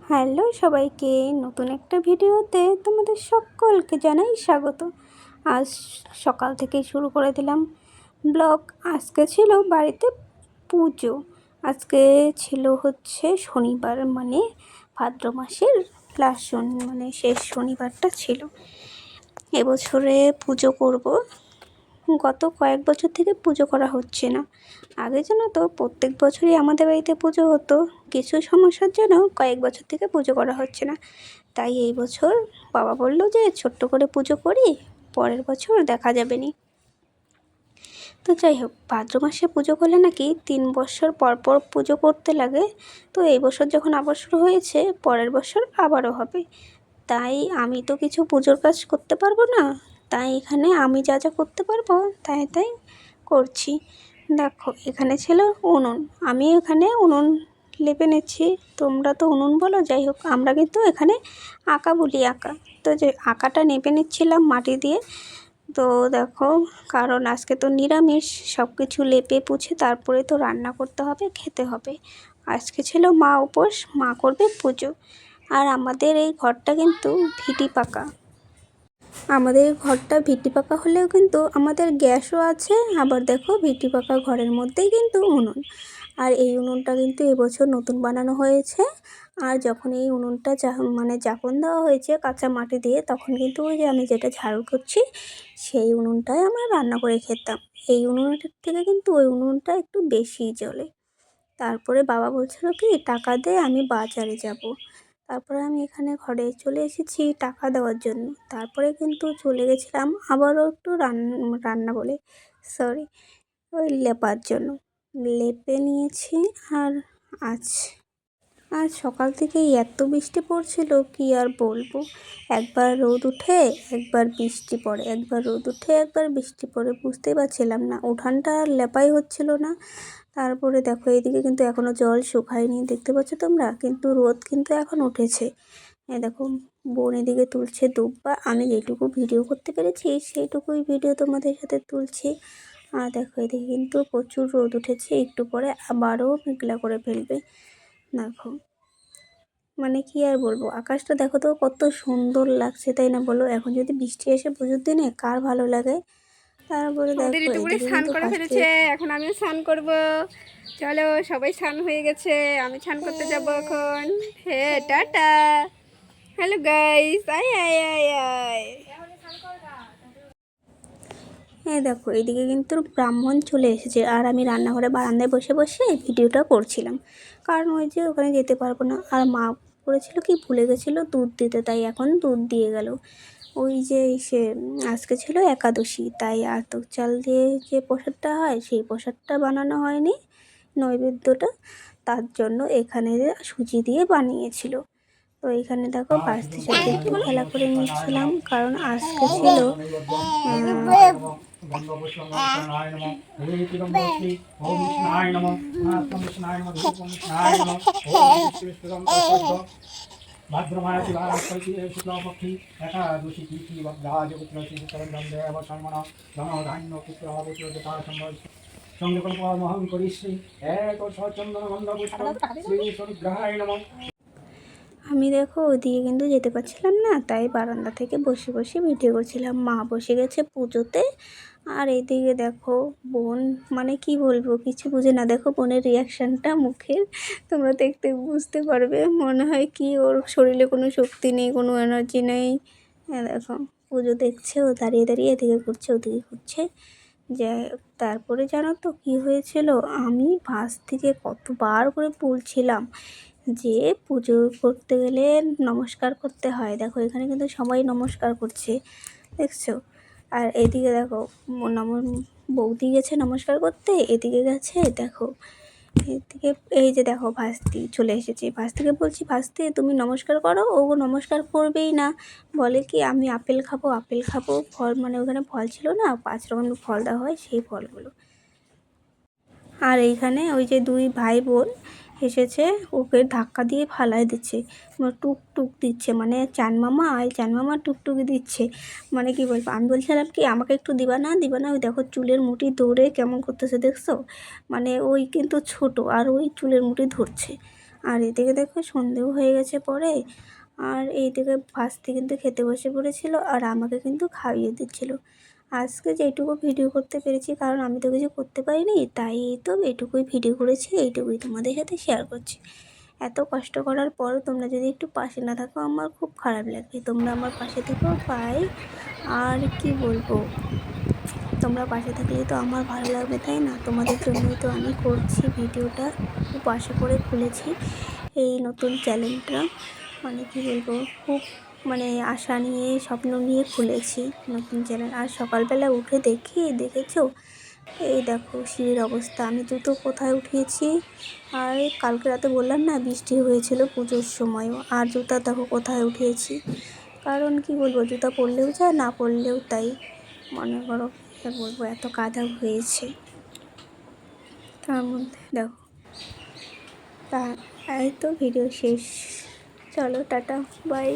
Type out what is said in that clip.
Hello সবাইকে, নতুন একটা ভিডিওতে তোমাদের সকলকে জানাই স্বাগত। আজ সকাল থেকেই শুরু করে দিলাম ব্লগ। আজকে ছিল বাড়িতে পুজো। আজকে ছিল হচ্ছে শনিবার, মানে ভাদ্র মাসের লাস্ট মানে শেষ শনিবারটা ছিল। এবছরে পুজো করব। গত কয়েক বছর থেকে পুজো করা হচ্ছে না। আগে জানো তো প্রত্যেক বছরই আমাদের বাড়িতে পুজো হতো, কিছু সমস্যার জন্য কয়েক বছর থেকে পুজো করা হচ্ছে না। তাই এই বছর বাবা বলল যে ছোট্ট করে পুজো করি, পরের বছর দেখা যাবে নি। তো যাই হোক, ভাদ্র মাসে পুজো করলে নাকি 3 বছর পর পর পুজো করতে লাগে। তো এই বছর যখন আবার শুরু হয়েছে, পরের বছর আবারও হবে। তাই আমি তো কিছু পুজোর কাজ করতে পারবো না, তাই এখানে আমি যা যা করতে পারবো তাই করছি। দেখো, এখানে ছিল উনুন, আমি এখানে উনুন লেপে নিচ্ছি। তোমরা তো উনুন বলো, যাই হোক আমরা কিন্তু এখানে আঁকা বলি আঁকা। তো যে আঁকাটা নেপে নিচ্ছিলাম মাটি দিয়ে। তো দেখো, কারণ আজকে তো নিরামিষ, সব কিছু লেপে পুছে তারপরে তো রান্না করতে হবে, খেতে হবে। আজকে ছিল মা উপোস, মা করবে পুজো। আর আমাদের এই ঘরটা কিন্তু ভিটি পাকা। আমাদের ঘরটা ভিটি পাকা হলেও কিন্তু আমাদের গ্যাসও আছে। আবার দেখো, ভিটি পাকা ঘরের মধ্যেই কিন্তু উনুন। আর এই উনুনটা কিন্তু এবছর নতুন বানানো হয়েছে। আর যখন এই উনুনটা জাপন দেওয়া হয়েছে কাঁচা মাটি দিয়ে, তখন কিন্তু ওই যে আমি যেটা ঝাড়ু করছি সেই উনুনটায় আমরা রান্না করে খেতাম। এই উনুনটার থেকে কিন্তু ওই উনুনটা একটু বেশিই জ্বলে। তারপরে বাবা বলছিল কি, টাকা দে, আমি বাজারে যাব। তারপরে আমি এখানে ঘরে চলে এসেছি টাকা দেওয়ার জন্য। তারপরে কিন্তু চলে গেছিলাম আবারও একটু রান্না বলে সরি ওই লেপার জন্য। লেপে নিয়েছি। আর আজ আজ সকাল থেকেই এত বৃষ্টি পড়ছিল, কি আর বলবো। একবার রোদ উঠে একবার বৃষ্টি পড়ে, একবার রোদ উঠে একবার বৃষ্টি পড়ে, বুঝতেই পারছিলাম না, উঠানটা আর লেপাই হচ্ছিল না। তারপরে দেখো, এইদিকে কিন্তু এখনও জল শুকায়নি, দেখতে পাচ্ছ তোমরা, কিন্তু রোদ কিন্তু এখন উঠেছে। দেখো, বোন এদিকে তুলছে দুব্বা। আমি যেটুকু ভিডিও করতে পেরেছি সেইটুকুই ভিডিও তোমাদের সাথে তুলছি। আর দেখো, এদিকে কিন্তু প্রচুর রোদ উঠেছে, একটু পরে আবারও মেঘলা করে ফেলবে। দেখো, মানে কি আর বলবো, আকাশটা দেখো তো কত সুন্দর লাগছে, তাই না বলো? এখন যদি বৃষ্টি আসে পুজোর দিনে, কার ভালো লাগে? তারপরে দেখো, এদিকে স্নান কিন্তু করে ফেলেছে, এখন আমিও স্নান করব। চলো, সবাই স্নান হয়ে গেছে, আমি স্নান করতে যাব এখন। হে টাটা, হ্যালো গাইস, আয় আয় আয় আয়। দেখো, এদিকে কিন্তু ব্রাহ্মণ চলে এসেছে, আর আমি রান্নাঘরে বারান্দায় বসে বসে ভিডিওটা করছিলাম। কারণ ওই যে ওখানে যেতে পারবো না। আর মা করেছিল কি, ভুলে গেছিলো দুধ দিতে, তাই এখন দুধ দিয়ে গেল। ওই যে সে আজকে ছিল একাদশী, তাই আতপ চাল দিয়ে যে প্রসাদটা হয় সেই প্রসাদটা বানানো হয়নি, নৈবেদ্যটা। তার জন্য এখানে সুজি দিয়ে বানিয়েছিল। তো এখানে দেখো, ভাস্তির সাথে একটু খেলা করে নিচ্ছিলাম, কারণ আজকে ছিল ভাদ্রমাসি শুক্লপক্ষী একাদশী তিথি রাজপুত্র ধনধান্য পুত্র সংকল্প মহং করিশ্রী এক সচন্দন গন্ধ পুষ্প শ্রী শনিগ্রহায় নমঃ। আমি দেখো ওইদিকে কিন্তু যেতে পারছিলাম না, তাই বারান্দা থেকে বসে বসে ভিডিও করছিলাম। মা বসে গেছে পুজোতে। আর এইদিকে দেখো, বোন, মানে কি বলবো, কিছু বুঝে না। দেখো বোনের রিয়াকশানটা মুখের, তোমরা দেখতে বুঝতে পারবে। মনে হয় কি ওর শরীরে কোনো শক্তি নেই, কোনো এনার্জি নেই। দেখো, পুজো দেখছে, ও দাঁড়িয়ে দাঁড়িয়ে এদিকে ঘুরছে ওদিকে ঘুরছে। যাই হোক, তারপরে জানো তো কী হয়েছিল, আমি পাশ থেকে কতবার করে বলছিলাম যে পুজো করতে গেলে নমস্কার করতে হয়। দেখো, এখানে কিন্তু সবাই নমস্কার করছে, দেখছো? আর এদিকে দেখো, বৌদি গেছে নমস্কার করতে, এদিকে গেছে দেখো, এদিকে এই যে দেখো ভাস্তি চলে এসেছে। ভাস্তিকে বলছি, ভাস্তি তুমি নমস্কার করো, ও নমস্কার করবেই না। বলে কি, আমি আপেল খাবো, আপেল খাবো। ফল, মানে ওখানে ফল ছিল না, 5 রকমের ফল দেওয়া হয়, সেই ফলগুলো। আর এইখানে ওই যে 2 ভাই বোন এসেছে, ওকে ধাক্কা দিয়ে ফালায় দিচ্ছে, টুকটুক দিচ্ছে, মানে চান মামা আয়, চান মামা টুকটুকি দিচ্ছে। মানে কি বলবো, আমি বলছিলাম কি, আমাকে একটু দিবা না, দিবা না? ওই দেখো চুলের মুঠি ধরে কেমন করতেছে, দেখছো? মানে ওই কিন্তু ছোট, আর ওই চুলের মুঠি ধরছে। আর এদিকে দেখো সন্ধেও হয়ে গেছে পরে। আর এইদিকে ফার্স্টে কিন্তু খেতে বসে পড়েছিল আর আমাকে কিন্তু খাইয়ে দিচ্ছিল। আজকে যেটুকু ভিডিও করতে পেরেছি, কারণ আমি তো কিছু করতে পারিনি, তাই এই তো এইটুকুই ভিডিও করেছি, এইটুকুই তোমাদের সাথে শেয়ার করছি। এত কষ্ট করার পর তোমরা যদি একটু পাশে না থাকো আমার খুব খারাপ লাগবে। তোমরা আমার পাশে থেকো, পাই। আর কি বলবো, তোমরা পাশে থাকলেই তো আমার ভালো লাগবে, তাই না? তোমাদের জন্যই তো আমি করছি ভিডিওটা, খুব আশা করে খুলেছি এই নতুন চ্যানেলটা। মানে কি বলবো, খুব মানে আশা নিয়ে স্বপ্ন নিয়ে খুলেছি নতুন চ্যানেল। আর সকালবেলা উঠে দেখেছো এই দেখো সিঁড়ির অবস্থা, আমি জুতো কোথায় উঠিয়েছি। আর কালকে রাতে বললাম না বৃষ্টি হয়েছিল পুজোর সময়ও, আর জুতা দেখো কোথায় উঠিয়েছি। কারণ কি বলবো, জুতা পরলেও যায়, না পরলেও তাই। মনে করো বলবো এত কাদা হয়েছে, তার মধ্যে দেখো। তা এই তো ভিডিও শেষ। চলো টাটা, বাই।